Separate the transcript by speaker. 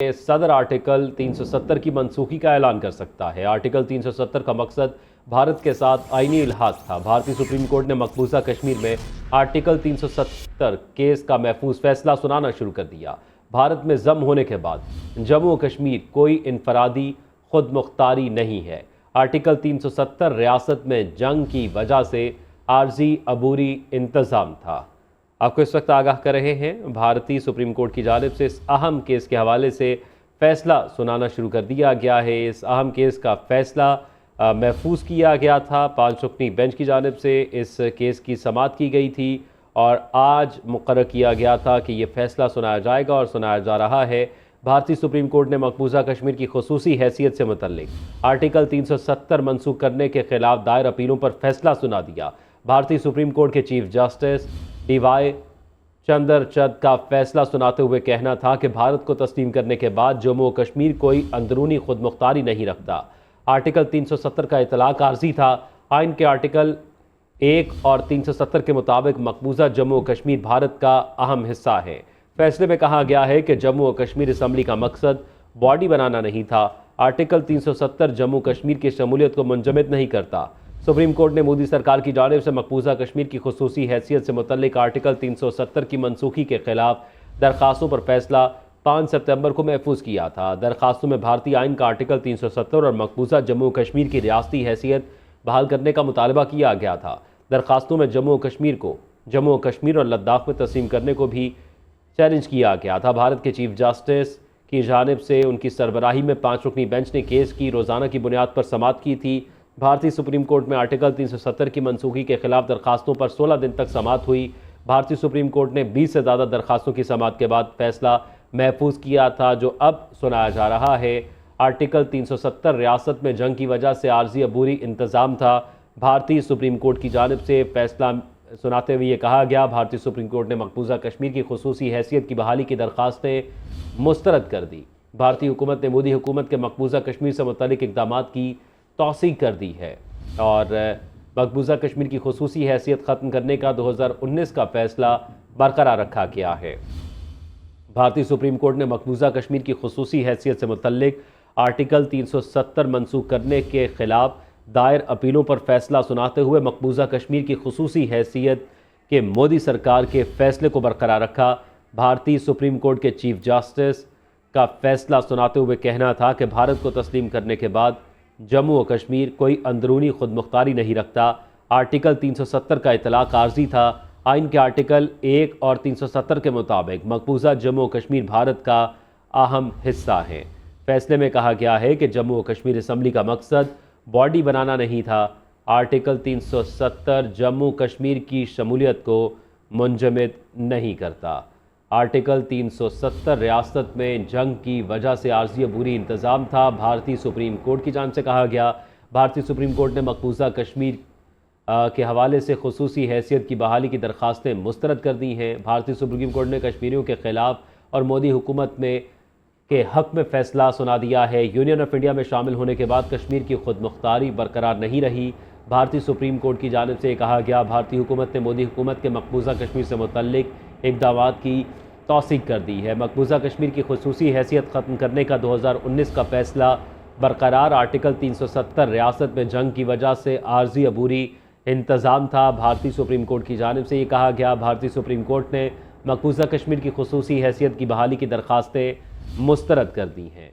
Speaker 1: सदर आर्टिकल 370 की मनसूखी का ऐलान कर सकता है। आर्टिकल 370 का मकसद भारत के साथ आईनी इल्हाक था। भारतीय सुप्रीम कोर्ट ने मकबूजा कश्मीर में आर्टिकल 370 केस का महफूज फैसला सुनाना शुरू कर दिया। भारत में जम होने के बाद जम्मू और कश्मीर कोई इनफरादी खुद मुख्तारी नहीं है। आर्टिकल 370 रियासत में जंग की वजह से आर्जी अबूरी इंतज़ाम था। आपको इस वक्त आगाह कर रहे हैं, भारतीय सुप्रीम कोर्ट की जानिब से इस अहम केस के हवाले से फैसला सुनाना शुरू कर दिया गया है। इस अहम केस का फैसला महफूज किया गया था। 5 रुकनी बेंच की जानिब से इस केस की समाअत की गई थी और आज मुकर्रर किया गया था कि ये फैसला सुनाया जाएगा और सुनाया जा रहा है। भारतीय सुप्रीम कोर्ट ने मकबूजा कश्मीर की खुसूसी हैसियत से मुतल्लिक आर्टिकल 370 मनसूख करने के खिलाफ दायर अपीलों पर फैसला सुना दिया। भारतीय सुप्रीम कोर्ट के चीफ जस्टिस DY चंद्रचूड का फैसला सुनाते हुए कहना था कि भारत को तस्लीम करने के बाद जम्मू और कश्मीर कोई अंदरूनी खुद मुख्तारी नहीं रखता। आर्टिकल 370 का इतलाक आर्जी था। आइन के आर्टिकल 1 और 370 के मुताबिक मकबूजा जम्मू और कश्मीर भारत का अहम हिस्सा है। फैसले में कहा गया है कि जम्मू और कश्मीर असम्बली का मकसद बॉडी बनाना नहीं था। आर्टिकल 370 जम्मू कश्मीर की शमूलियत को मुंजमद नहीं करता। सुप्रीम कोर्ट ने मोदी सरकार की जानिब से मकबूजा कश्मीर की खुसूसी हैसियत से मुतल्लिक आर्टिकल 370 की मनसूखी के खिलाफ दरखास्तों पर फैसला 5 सितंबर को महफूज किया था। दरखास्तों में भारतीय आइन का आर्टिकल 370 और मकबूजा जम्मू कश्मीर की रियासती हैसियत बहाल करने का मुतालबा किया गया था। दरखास्तों में जम्मू और कश्मीर और लद्दाख में तस्लीम करने को भी चैलेंज किया गया था। भारत के चीफ जस्टिस की जानिब से उनकी सरबराही में 5 रुकनी बेंच ने केस की रोज़ाना की बुनियाद पर समाअत की थी। भारतीय सुप्रीम कोर्ट में आर्टिकल 370 की मनसूखी के खिलाफ दरखास्तों पर 16 दिन तक समाअत हुई। भारतीय सुप्रीम कोर्ट ने 20 से ज़्यादा दरखास्तों की समाअत के बाद फैसला महफूज किया था, जो अब सुनाया जा रहा है। आर्टिकल 370 रियासत में जंग की वजह से आर्जी अबूरी इंतज़ाम था। भारतीय सुप्रीम कोर्ट की जानिब से फैसला सुनाते हुए ये कहा गया, भारतीय सुप्रीम कोर्ट ने मकबूजा कश्मीर की खुसूसी हैसियत की बहाली की दरखास्तें मुस्तरद कर दी। भारतीय हुकूमत ने मोदी हुकूमत के मकबूजा कश्मीर से मुतल्लिक इक़दामात की तौसीक कर दी है और मकबूजा कश्मीर की खुसूसी हैसियत ख़त्म करने का 2019 का फैसला बरकरार रखा गया है। भारतीय सुप्रीम कोर्ट ने मकबूजा कश्मीर की खुसूसी हैसियत से मुतल्लिक आर्टिकल 370 मनसूख करने के खिलाफ दायर अपीलों पर फैसला सुनाते हुए मकबूजा कश्मीर की खुसूसी हैसियत के मोदी सरकार के फैसले को बरकरार रखा। भारतीय सुप्रीम कोर्ट के चीफ जस्टिस का फैसला सुनाते हुए कहना था कि भारत को तस्लीम करने के बाद जम्मू और कश्मीर कोई अंदरूनी खुद मुख्तारी नहीं रखता। आर्टिकल 370 का इतलाक आर्जी था। आइन के आर्टिकल 1 और 370 के मुताबिक मकबूजा जम्मू और कश्मीर भारत का अहम हिस्सा है। फैसले में कहा गया है कि जम्मू और कश्मीर असम्बली का मकसद बॉडी बनाना नहीं था। आर्टिकल 370 जम्मू कश्मीर की शमूलियत को मुंजमद नहीं करता। आर्टिकल 370 रियासत में जंग की वजह से आर्जी अबूरी इंतज़ाम था। भारतीय सुप्रीम कोर्ट की जानिब से कहा गया, भारतीय सुप्रीम कोर्ट ने मकबूजा कश्मीर के हवाले से खुसूसी हैसियत की बहाली की दरखास्तें मुस्तरद कर दी हैं। भारतीय सुप्रीम कोर्ट ने कश्मीरियों के खिलाफ और मोदी हुकूमत में के हक़ में फ़ैसला सुना दिया है। यूनियन ऑफ इंडिया में शामिल होने के बाद कश्मीर की खुद मुख्तारी बरकरार नहीं रही। भारतीय सुप्रीम कोर्ट की जानिब से कहा गया, भारतीय हुकूमत ने मोदी हुकूमत के मकबूजा कश्मीर से मुतल्लिक इक़दामात की तौसीक कर दी है। मकबूजा कश्मीर की खुसूसी हैसियत ख़त्म करने का 2019 का फैसला बरकरार। आर्टिकल 370 रियासत में जंग की वजह से आर्जी अबूरी इंतज़ाम था। भारतीय सुप्रीम कोर्ट की जानिब से ये कहा गया, भारतीय सुप्रीम कोर्ट ने मकबूजा कश्मीर की खुसूसी हैसियत की बहाली की दरखास्तें मुस्तरद कर दी हैं।